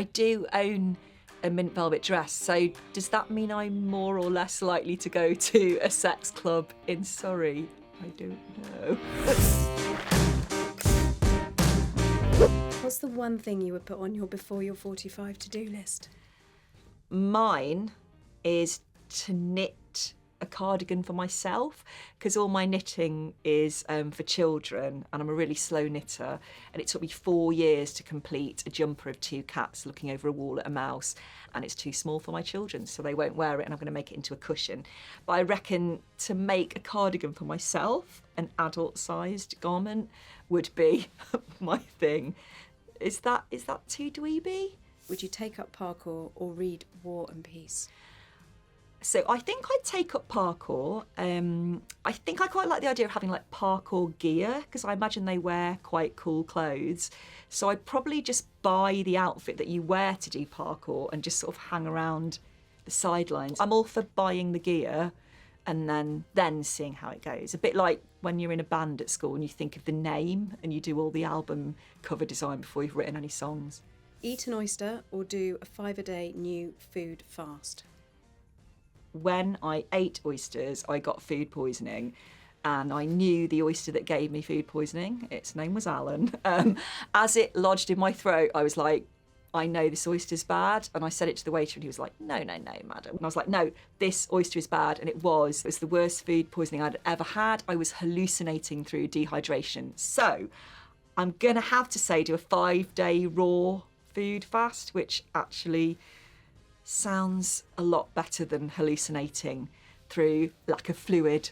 I do own a mint velvet dress, so does that mean I'm more or less likely to go to a sex club in Surrey? I don't know. What's the one thing you would put on your before you're 45 to-do list? Mine is to knit a cardigan for myself, because all my knitting is for children and I'm a really slow knitter, and it took me 4 years to complete a jumper of 2 cats looking over a wall at a mouse, and it's too small for my children, so they won't wear it, and I'm going to make it into a cushion. But I reckon to make a cardigan for myself, an adult-sized garment, would be my thing. Is that too dweeby? Would you take up parkour or read War and Peace? So I think I'd take up parkour. I think I quite like the idea of having like parkour gear, because I imagine they wear quite cool clothes. So I'd probably just buy the outfit that you wear to do parkour and just sort of hang around the sidelines. I'm all for buying the gear and then seeing how it goes. A bit like when you're in a band at school and you think of the name and you do all the album cover design before you've written any songs. Eat an oyster or do a 5-a-day new food fast? When I ate oysters, I got food poisoning, and I knew the oyster that gave me food poisoning. Its name was Alan. As it lodged in my throat, I was like, I know this oyster's bad. And I said it to the waiter and he was like, no, madam. And I was like, no, this oyster is bad. And it was the worst food poisoning I'd ever had. I was hallucinating through dehydration. So I'm going to have to say do a 5-day raw food fast, which actually sounds a lot better than hallucinating through lack of fluid.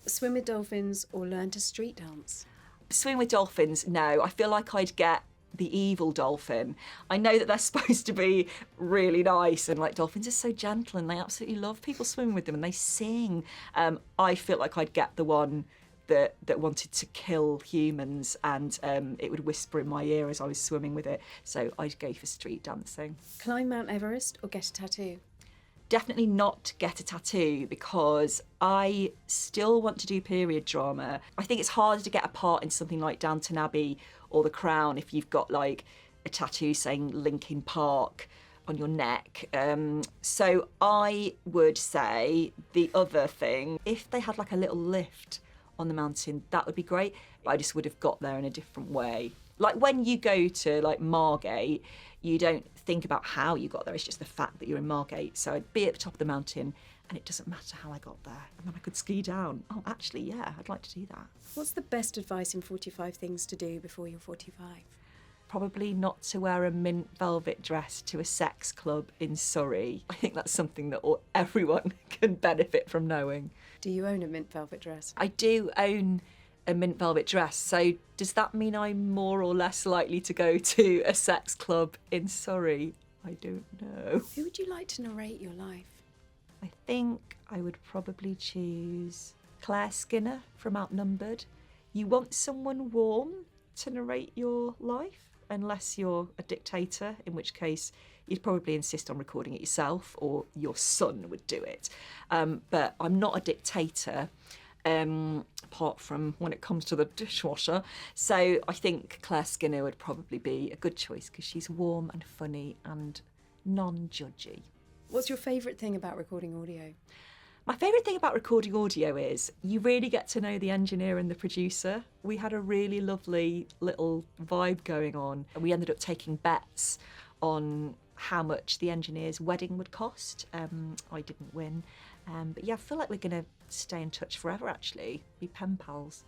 Swim with dolphins or learn to street dance? Swim with dolphins, no. I feel like I'd get the evil dolphin. I know that they're supposed to be really nice, and like dolphins are so gentle and they absolutely love people swimming with them and they sing. I feel like I'd get the one that wanted to kill humans, and it would whisper in my ear as I was swimming with it. So I'd go for street dancing. Climb Mount Everest or get a tattoo? Definitely not get a tattoo, because I still want to do period drama. I think it's harder to get a part in something like Downton Abbey or The Crown if you've got like a tattoo saying Linkin Park on your neck. So I would say the other thing, if they had like a little lift on the mountain, that would be great. I just would have got there in a different way. Like when you go to like Margate, you don't think about how you got there, it's just the fact that you're in Margate. So I'd be at the top of the mountain and it doesn't matter how I got there, and then I could ski down. Oh, actually, yeah, I'd like to do that. What's the best advice in 45 things to do before you're 45? Probably not to wear a mint velvet dress to a sex club in Surrey. I think that's something that everyone can benefit from knowing. Do you own a mint velvet dress? I do own a mint velvet dress, so does that mean I'm more or less likely to go to a sex club in Surrey? I don't know. Who would you like to narrate your life? I think I would probably choose Claire Skinner from Outnumbered. You want someone warm to narrate your life, unless you're a dictator, in which case you'd probably insist on recording it yourself, or your son would do it. But I'm not a dictator, apart from when it comes to the dishwasher. So I think Claire Skinner would probably be a good choice, because she's warm and funny and non-judgy. What's your favourite thing about recording audio? My favourite thing about recording audio is you really get to know the engineer and the producer. We had a really lovely little vibe going on, and we ended up taking bets on how much the engineer's wedding would cost. I didn't win. But yeah, I feel like we're going to stay in touch forever, actually. Be pen pals.